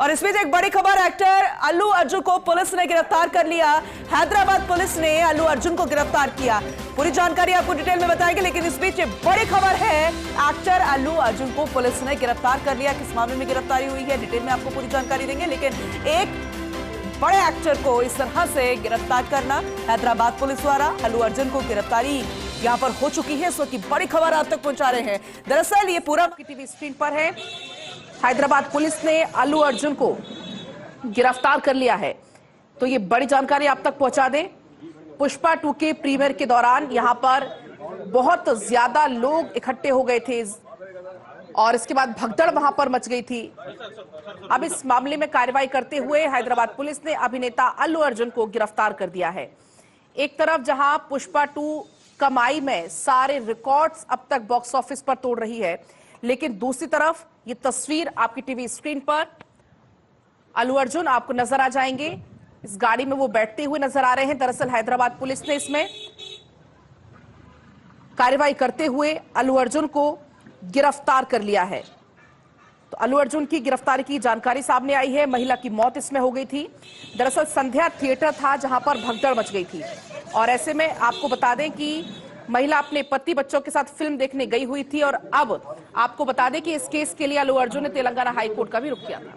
और इस बीच एक बड़ी खबर, एक्टर अल्लू अर्जुन को पुलिस ने गिरफ्तार कर लिया। हैदराबाद पुलिस ने अल्लू अर्जुन को गिरफ्तार किया। पूरी जानकारी आपको डिटेल में बताएंगे, लेकिन इस बीच बड़ी खबर है, एक्टर अल्लू अर्जुन को पुलिस ने गिरफ्तार कर लिया। किस मामले में गिरफ्तारी हुई है, डिटेल में आपको पूरी जानकारी देंगे। लेकिन एक बड़े एक्टर को इस तरह से गिरफ्तार करना, हैदराबाद पुलिस द्वारा अल्लू अर्जुन को गिरफ्तारी यहां पर हो चुकी है। इस वक्त की बड़ी खबर आप तक पहुंचा रहे हैं। दरअसल ये पूरा टीवी स्क्रीन पर है। हैदराबाद पुलिस ने अल्लू अर्जुन को गिरफ्तार कर लिया है, तो ये बड़ी जानकारी आप तक पहुंचा दें। पुष्पा 2 के प्रीमियर के दौरान यहां पर बहुत ज्यादा लोग इकट्ठे हो गए थे और इसके बाद भगदड़ वहां पर मच गई थी। अब इस मामले में कार्रवाई करते हुए हैदराबाद पुलिस ने अभिनेता अल्लू अर्जुन को गिरफ्तार कर दिया है। एक तरफ जहां पुष्पा 2 कमाई में सारे रिकॉर्ड्स अब तक बॉक्स ऑफिस पर तोड़ रही है, लेकिन दूसरी तरफ ये तस्वीर आपकी टीवी स्क्रीन पर अल्लू अर्जुन आपको नजर आ जाएंगे। इस गाड़ी में वो बैठते हुए नजर आ रहे हैं। दरअसल हैदराबाद पुलिस ने इसमें कार्रवाई करते हुए अल्लू अर्जुन को गिरफ्तार कर लिया है। तो अल्लू अर्जुन की गिरफ्तारी की जानकारी सामने आई है। महिला की मौत इसमें हो गई थी। दरअसल संध्या थिएटर था जहां पर भगदड़ मच गई थी, और ऐसे में आपको बता दें कि महिला अपने पति बच्चों के साथ फिल्म देखने गई हुई थी। और अब आपको बता दें कि इस केस के लिए अल्लू अर्जुन ने तेलंगाना हाई कोर्ट का भी रुख किया था।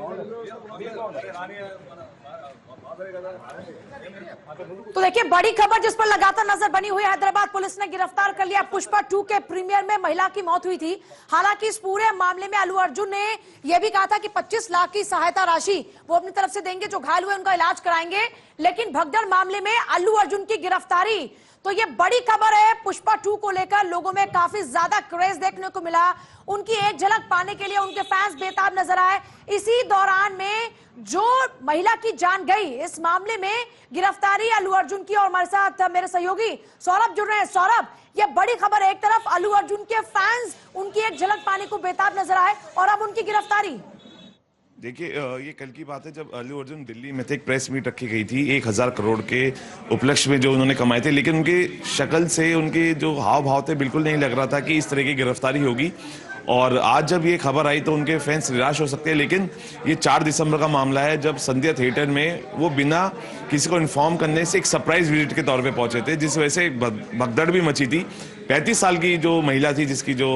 तो देखिए, बड़ी खबर जिस पर लगातार नजर बनी हुई है। हैदराबाद पुलिस ने गिरफ्तार कर लिया। पुष्पा 2 के प्रीमियर में महिला की मौत हुई थी। हालांकि इस पूरे मामले में अल्लू अर्जुन ने यह भी कहा था कि 25 लाख की सहायता राशि वो अपनी तरफ से देंगे, जो घायल हुए उनका इलाज कराएंगे। लेकिन भगदड़ मामले में अल्लू अर्जुन की गिरफ्तारी, तो ये बड़ी खबर है। पुष्पा 2 को लेकर लोगों में काफी ज्यादा क्रेज देखने को मिला। उनकी एक झलक पाने के लिए उनके फैंस बेताब नजर आए। इसी दौरान में जो महिला की जान गई, इस मामले में गिरफ्तारी अल्लू अर्जुन की। और हमारे साथ मेरे सहयोगी सौरभ जुड़ रहे हैं। सौरभ, ये बड़ी खबर है। एक तरफ अल्लू अर्जुन के फैंस उनकी एक झलक पाने को बेताब नजर आए, और अब उनकी गिरफ्तारी। देखिए, ये कल की बात है जब अल्लू अर्जुन दिल्ली में थे। एक प्रेस मीट रखी गई थी 1000 करोड़ के उपलक्ष्य में जो उन्होंने कमाए थे, लेकिन उनकी शक्ल से, उनके जो हाव भाव थे, बिल्कुल नहीं लग रहा था कि इस तरह की गिरफ्तारी होगी। और आज जब ये खबर आई तो उनके फैंस निराश हो सकते हैं, लेकिन ये 4 दिसंबर का मामला है, जब संध्या थिएटर में वो बिना किसी को इन्फॉर्म करने से एक सरप्राइज विजिट के तौर पे पहुंचे थे, जिस वजह से भगदड़ भी मची थी। 35 साल की जो महिला थी जिसकी जो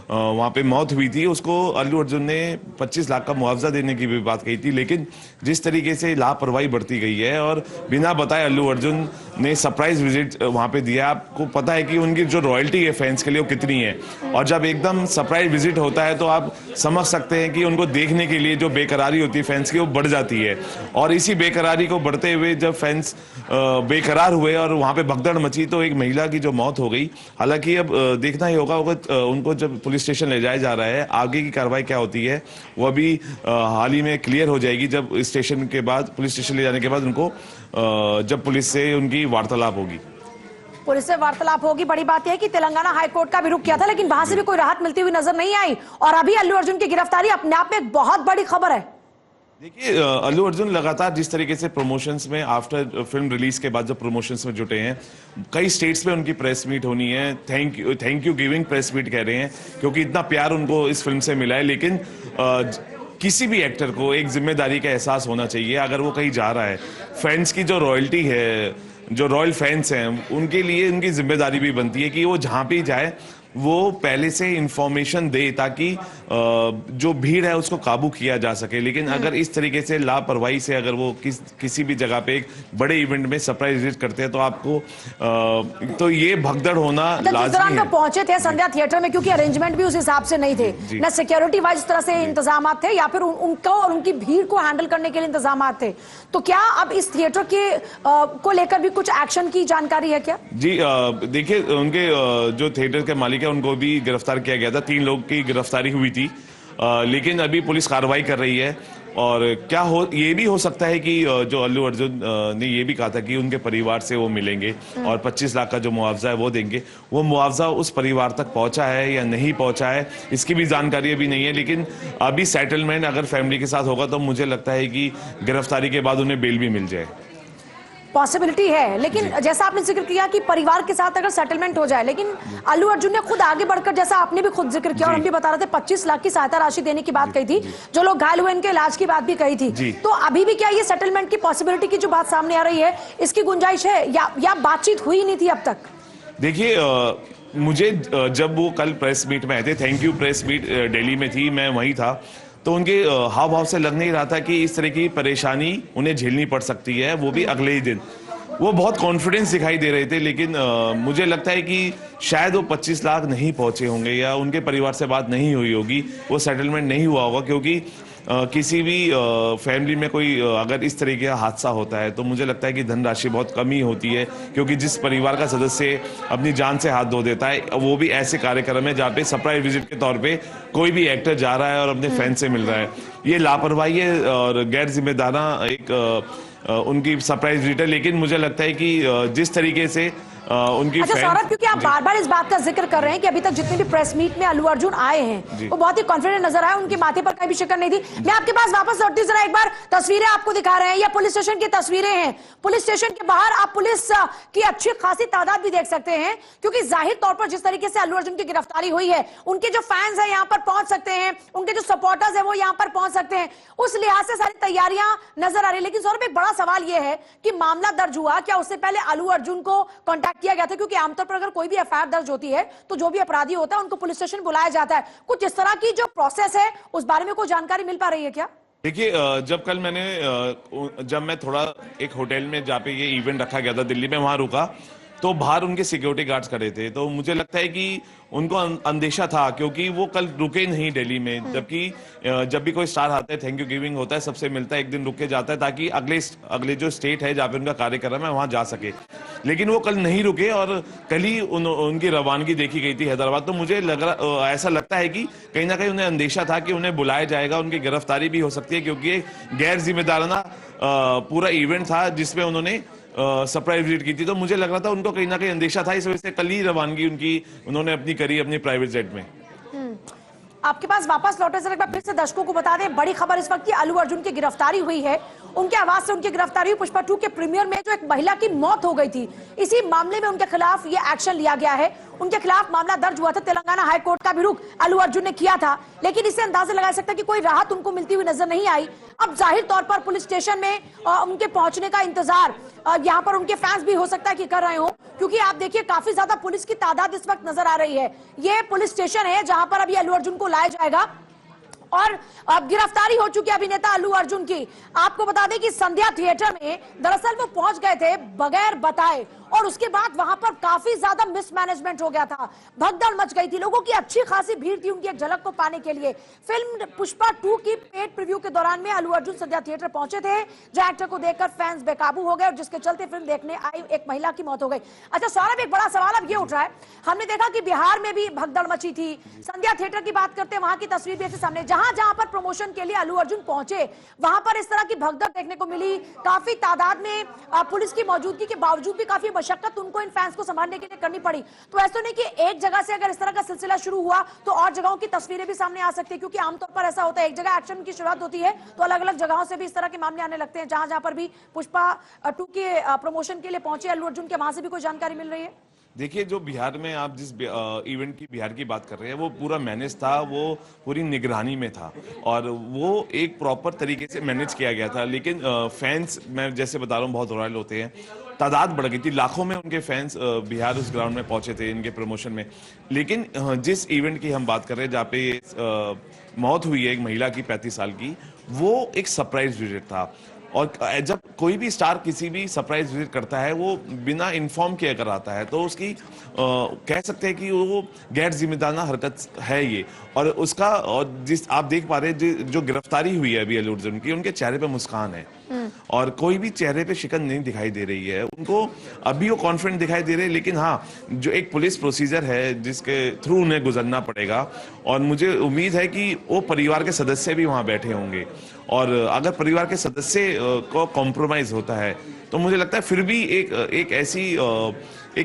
वहाँ पे मौत हुई थी, उसको अल्लू अर्जुन ने 25 लाख का मुआवजा देने की भी बात कही थी। लेकिन जिस तरीके से लापरवाही बढ़ती गई है और बिना बताए अल्लू अर्जुन ने सरप्राइज विजिट वहाँ पे दिया। आपको पता है कि उनकी जो रॉयल्टी है फैंस के लिए वो कितनी है, और जब एकदम सरप्राइज विजिट होता है तो आप समझ सकते हैं कि उनको देखने के लिए जो बेकरारी होती है फैंस की, वो बढ़ जाती है। और इसी बेकरारी को बढ़ते हुए जब फैंस बेकरार हुए और वहाँ पे भगदड़ मची, तो एक महिला की जो मौत हो गई। हालांकि अब देखना ही होगा उनको जब पुलिस स्टेशन ले जाया जा रहा है, आगे की कार्रवाई क्या होती है वो अभी हाल ही में क्लियर हो जाएगी। जब स्टेशन के बाद, पुलिस स्टेशन ले जाने के बाद उनको जब पुलिस से उनकी वार्तालाप होगी, पुलिस से वार्तालाप होगी। बड़ी बात यह है कि तेलंगाना हाईकोर्ट का भी रुख किया था, लेकिन वहां से भी कोई राहत मिलती हुई नजर नहीं आई। और अभी अल्लू अर्जुन की गिरफ्तारी अपने आप में एक बहुत बड़ी खबर है। देखिए, अल्लू अर्जुन लगातार जिस तरीके से प्रमोशंस में, आफ्टर फिल्म रिलीज के बाद जब प्रमोशंस में जुटे हैं, कई स्टेट्स में उनकी प्रेस मीट होनी है। Thank you giving press meet कह रहे हैं, क्योंकि इतना प्यार उनको इस फिल्म से मिला है। लेकिन किसी भी एक्टर को एक जिम्मेदारी का एहसास होना चाहिए। अगर वो कहीं जा रहा है, फैंस की जो रॉयल्टी है, जो रॉयल फैंस हैं, उनके लिए उनकी जिम्मेदारी भी बनती है कि वो जहाँ भी जाए वो पहले से इंफॉर्मेशन दे, ताकि जो भीड़ है उसको काबू किया जा सके। लेकिन अगर इस तरीके से लापरवाही से अगर वो किसी भी जगह पे एक बड़े इवेंट में सरप्राइज विजिट करते हैं, तो आपको तो ये भगदड़ होना लाजमी है। पहुंचे थे संध्या थिएटर में, क्योंकि अरेंजमेंट भी उस हिसाब से नहीं थे, न सिक्योरिटी वाइज इस तरह से इंतजाम थे, या फिर उनको और उनकी भीड़ को हैंडल करने के लिए इंतजाम थे। तो क्या अब इस थिएटर के को लेकर भी कुछ एक्शन की जानकारी है क्या? जी, देखिए, उनके जो थिएटर के मालिक उनको भी गिरफ्तार किया गया था। 3 लोग की गिरफ्तारी हुई थी, लेकिन अभी पुलिस कार्रवाई कर रही है। और क्या हो, ये भी हो सकता है कि जो अल्लू अर्जुन ने ये भी कहा था कि उनके परिवार से वो मिलेंगे और 25 लाख का जो मुआवजा है वो देंगे। वो मुआवजा उस परिवार तक पहुंचा है या नहीं पहुंचा है, इसकी भी जानकारी अभी नहीं है। लेकिन अभी सेटलमेंट अगर फैमिली के साथ होगा तो मुझे लगता है कि गिरफ्तारी के बाद उन्हें बेल भी मिल जाए। पॉसिबिलिटी है, लेकिन जैसा आपने जिक्र किया कि परिवार के साथ अगर सेटलमेंट हो जाए, लेकिन अल्लू अर्जुन ने खुद आगे बढ़कर, जैसा आपने भी खुद जिक्र किया और हम भी बता रहे थे, 25 लाख की सहायता राशि देने की बात कही थी, जो लोग घायल हुए इनके इलाज की बात भी कही थी। तो अभी भी क्या ये सेटलमेंट की पॉसिबिलिटी की जो बात सामने आ रही है, इसकी गुंजाइश है या बातचीत हुई नहीं थी अब तक? देखिए, मुझे जब वो कल प्रेस मीट में आए थे, thank you press meet Delhi में थी, मैं वहीं था, तो उनके हाव भाव से लग नहीं रहा था कि इस तरह की परेशानी उन्हें झेलनी पड़ सकती है, वो भी अगले ही दिन। वो बहुत कॉन्फिडेंस दिखाई दे रहे थे, लेकिन मुझे लगता है कि शायद वो 25 लाख नहीं पहुंचे होंगे या उनके परिवार से बात नहीं हुई होगी, वो सेटलमेंट नहीं हुआ होगा, क्योंकि किसी भी फैमिली में कोई अगर इस तरीके का हादसा होता है तो मुझे लगता है कि धनराशि बहुत कमी होती है, क्योंकि जिस परिवार का सदस्य अपनी जान से हाथ धो देता है, वो भी ऐसे कार्यक्रम है जहाँ पे सरप्राइज विजिट के तौर पे कोई भी एक्टर जा रहा है और अपने फैन से मिल रहा है, ये लापरवाही है और गैर जिम्मेदाराना एक उनकी सरप्राइज विजिट है। लेकिन मुझे लगता है कि जिस तरीके से उनकी अच्छा सौरभ, क्योंकि आप बार बार इस बात का जिक्र कर रहे हैं कि अभी तक जितने भी प्रेस मीट में अल्लू अर्जुन आए हैं वो बहुत ही कॉन्फिडेंट नजर आए, उनके माथे पर कहीं भी शिकन नहीं थी। मैं आपके पास वापस लौटती हूं, जरा एक बार तस्वीरें आपको दिखा रहे हैं, या पुलिस स्टेशन की तस्वीरें हैं। पुलिस स्टेशन के बाहर आप पुलिस की अच्छी खासी तादाद भी देख सकते हैं, क्योंकि जाहिर तौर पर जिस तरीके से अल्लू अर्जुन की गिरफ्तारी हुई है, उनके जो फैंस है यहाँ पर पहुंच सकते हैं, उनके जो सपोर्टर्स है वो यहाँ पर पहुंच सकते हैं, उस लिहाज से सारी तैयारियां नजर आ रही है। लेकिन सौरभ, एक बड़ा सवाल यह है कि मामला दर्ज हुआ, क्या उससे पहले अल्लू अर्जुन को कॉन्टैक्ट किया गया था? क्योंकि आमतौर पर अगर कोई भी एफआईआर दर्ज होती है तो जो भी अपराधी होता है उनको पुलिस स्टेशन बुलाया जाता है। कुछ इस तरह की जो प्रोसेस है उस बारे में कोई जानकारी मिल पा रही है क्या? देखिए, जब मैं थोड़ा एक होटल में जहाँ पे ये इवेंट रखा गया था दिल्ली में, वहां रुका तो बाहर उनके सिक्योरिटी गार्ड्स खड़े थे, तो मुझे लगता है कि उनको अंदेशा था, क्योंकि वो कल रुके नहीं दिल्ली में, जबकि जब भी कोई स्टार आता है, थैंक यू गिविंग होता है, सबसे मिलता है, एक दिन रुक के जाता है ताकि अगले जो स्टेट है जहाँ पे उनका कार्यक्रम है वहां जा सके। लेकिन वो कल नहीं रुके और कल ही उनकी रवानगी देखी गई थी हैदराबाद। तो मुझे ऐसा लगता है कि कहीं ना कहीं उन्हें अंदेशा था कि उन्हें बुलाया जाएगा, उनकी गिरफ्तारी भी हो सकती है, क्योंकि ये गैर जिम्मेदाराना पूरा इवेंट था जिसमें उन्होंने सरप्राइज विजिट की थी। तो मुझे लग रहा था उनको कहीं ना कहीं अंदेशा था, इस वजह से कल ही रवानगी उन्होंने अपनी करी अपनी प्राइवेट जेट में। आपके पास वापस लौटे से एक बार फिर से दर्शकों को बता दें, बड़ी खबर इस वक्त की अल्लू अर्जुन की गिरफ्तारी हुई है। उनके आवाज से उनकी गिरफ्तारी हुई। पुष्पा 2 के प्रीमियर में जो एक महिला की मौत हो गई थी, इसी मामले में उनके खिलाफ ये एक्शन लिया गया है। उनके खिलाफ मामला दर्ज हुआ था, तेलंगाना हाई कोर्ट का भी रुख अल्लू अर्जुन ने किया था, लेकिन इससे अंदाजा लगाया सकता है कि कोई राहत उनको मिलती हुई नजर नहीं आई। अब जाहिर तौर पर पुलिस स्टेशन में उनके पहुंचने का इंतजार यहाँ पर उनके फैंस भी हो सकता है कि कर रहे हो, क्योंकि आप देखिए काफी ज्यादा पुलिस की तादाद इस वक्त नजर आ रही है। ये पुलिस स्टेशन है जहां पर अभी अल्लू अर्जुन को लाया जाएगा और अब गिरफ्तारी हो चुकी है अभिनेता अल्लू अर्जुन की। आपको बता दें कि संध्या थिएटर में दरअसल वो पहुंच गए थे बगैर बताए, और उसके बाद वहां पर काफी ज्यादा मिसमैनेजमेंट हो गया था, भगदड़ मच गई थी, लोगों की अच्छी खासी भीड़ थी उनकी एक झलक को पाने के लिए। फिल्म पुष्पा 2 की पेड प्रीव्यू के दौरान में अल्लू अर्जुन संध्या थिएटर पहुंचे थे, जहां एक्टर को देखकर फैंस बेकाबू हो गए और जिसके चलते फिल्म देखने आई एक महिला की मौत हो गई। अच्छा सौरभ, एक बड़ा सवाल अब ये उठ रहा है, हमने देखा कि बिहार में भी भगदड़ मची थी, संध्या थिएटर की बात करते हैं, वहां की तस्वीर भी ऐसे सामने, जहां जहां पर प्रमोशन के लिए अल्लू अर्जुन पहुंचे वहां पर इस तरह की भगदड़ देखने को मिली। काफी तादाद में पुलिस की मौजूदगी के बावजूद भी काफी मशक्कत उनको इन फैंस को संभालने के लिए करनी पड़ी। तो ऐसा नहीं कि एक जगह से अगर इस तरह का सिलसिला शुरू हुआ तो और जगहों की तस्वीरें भी सामने आ सकती है, क्योंकि आमतौर पर ऐसा होता है, एक जगह एक्शन की शुरुआत होती है तो अलग अलग जगहों से भी इस तरह के मामले आने लगते हैं। जहां जहां पर भी पुष्पा 2 के प्रमोशन के लिए पहुंचे अल्लू अर्जुन के, वहां से भी कोई जानकारी मिल रही है? देखिए, जो बिहार में आप जिस इवेंट की बिहार की बात कर रहे हैं, वो पूरा मैनेज था, वो पूरी निगरानी में था और वो एक प्रॉपर तरीके से मैनेज किया गया था। लेकिन फैंस, मैं जैसे बता रहा हूँ, बहुत रॉयल होते हैं, तादाद बढ़ गई थी, लाखों में उनके फैंस बिहार उस ग्राउंड में पहुंचे थे इनके प्रमोशन में। लेकिन जिस इवेंट की हम बात कर रहे हैं, जहाँ पे मौत हुई है एक महिला की 35 साल की, वो एक सरप्राइज विजिट था। और जब कोई भी स्टार किसी भी सरप्राइज विजिट करता है, वो बिना इन्फॉर्म किए कर आता है, तो उसकी कह सकते हैं कि वो गैर जिम्मेदाराना हरकत है ये। और उसका, और जिस आप देख पा रहे हैं जो गिरफ्तारी हुई है अभी अल्लू अर्जुन की, उनके चेहरे पे मुस्कान है और कोई भी चेहरे पे शिकन नहीं दिखाई दे रही है उनको। अभी वो कॉन्फिडेंट दिखाई दे रहे हैं, लेकिन हाँ, जो एक पुलिस प्रोसीजर है जिसके थ्रू उन्हें गुजरना पड़ेगा, और मुझे उम्मीद है कि वो परिवार के सदस्य भी वहां बैठे होंगे, और अगर परिवार के सदस्य को कॉम्प्रोमाइज होता है तो मुझे लगता है फिर भी एक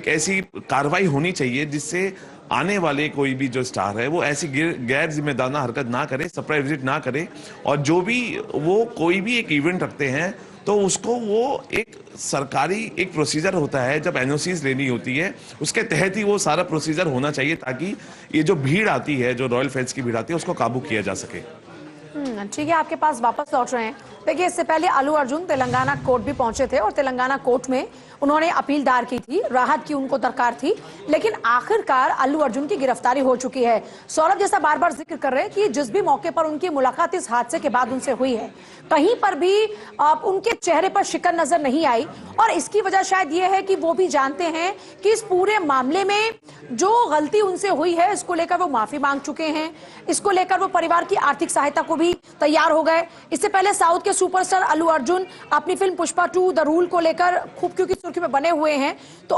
ऐसी कार्रवाई होनी चाहिए जिससे आने वाले कोई भी जो स्टार है वो ऐसी गैर जिम्मेदाराना हरकत ना करे, सरप्राइज विजिट ना करे, और जो भी वो कोई भी एक इवेंट रखते हैं तो उसको वो एक सरकारी एक प्रोसीजर होता है, जब एनओसीज लेनी होती है उसके तहत ही वो सारा प्रोसीजर होना चाहिए, ताकि ये जो भीड़ आती है, जो रॉयल फैंस की भीड़ आती है, उसको काबू किया जा सके। ठीक है, आपके पास वापस लौट रहे हैं। देखिए, इससे पहले अल्लू अर्जुन तेलंगाना कोर्ट भी पहुंचे थे और तेलंगाना कोर्ट में उन्होंने अपील दायर की थी, राहत की उनको दरकार थी, लेकिन आखिरकार अल्लू अर्जुन की गिरफ्तारी हो चुकी है। सौरभ जैसा बार बार जिक्र कर रहे हैं कि जिस भी मौके पर उनकी मुलाकात इस हादसे के बाद उनसे हुई है, कहीं पर भी उनके चेहरे पर शिकन नजर नहीं आई, और इसकी वजह शायद ये है कि वो भी जानते हैं कि इस पूरे मामले में जो गलती उनसे हुई है इसको लेकर वो माफी मांग चुके हैं, इसको लेकर वो परिवार की आर्थिक सहायता को भी तैयार हो गए। इससे पहले साउथ के सुपरस्टार अल्लू अर्जुन अपनी फिल्म पुष्पा 2 द रूल को लेकर खूब क्योंकि सुर्खी में बने हुए हैं, तो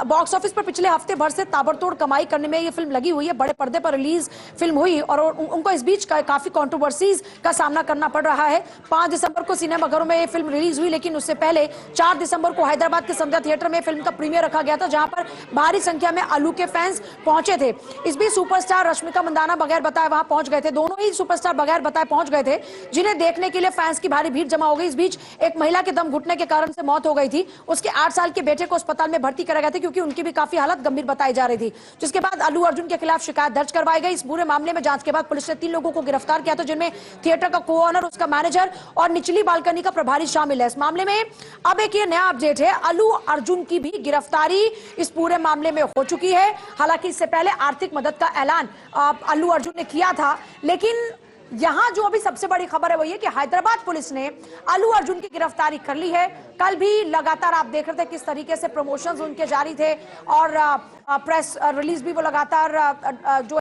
बॉक्स ऑफिस पर पिछले हफ्ते भर से ताबड़तोड़ कमाई करने में ये फिल्म लगी हुई है, बड़े पर्दे पर रिलीज फिल्म हुई और उनको इस बीच काफी कंट्रोवर्सीज का सामना करना पड़ रहा है। 5 दिसंबर को सिनेमाघरों में ये फिल्म रिलीज हुई, लेकिन उससे पहले 4 दिसंबर को हैदराबाद के संध्या थिएटर में फिल्म का प्रीमियर रखा गया था, जहां पर भारी संख्या में अल्लू के फैंस पहुंचे थे। इस बीच सुपरस्टार रश्मिका मंदाना बगैर बताए वहां पहुंच गए थे। दोनों ही सुपरस्टार बगैर बताए पहुंच गए थे, जिन्हें देखने के लिए फैंस की भारी भीड़ जमा हो गई। इस बीच एक महिला के दम घुटने के कारण से मौत हो गई थी, उसके 8 साल के बेटे को अस्पताल में भर्ती कराया गया था क्योंकि उनकी भी काफी हालत गंभीर बताई जा रही थी, जिसके बाद अल्लू अर्जुन के खिलाफ शिकायत दर्ज करवाई गई। इस पूरे मामले में जांच के बाद पुलिस ने 3 लोगों को गिरफ्तार किया था, जिनमें थिएटर का को ऑनर, उसका मैनेजर और निचली बालकनी का प्रभारी शामिल है। इस मामले में अब एक ये नया अपडेट है, अल्लू अर्जुन की भी गिरफ्तारी इस पूरे मामले में हो चुकी है। हालांकि इससे पहले आर्थिक मदद का ऐलान अल्लू अर्जुन ने किया था, लेकिन यहां जो अभी सबसे बड़ी खबर है वो ये कि हैदराबाद पुलिस ने अल्लू अर्जुन की गिरफ्तारी कर ली है। कल भी लगातार आप देख रहे थे किस तरीके से प्रमोशंस उनके जारी थे और प्रेस रिलीज भी वो लगातार जो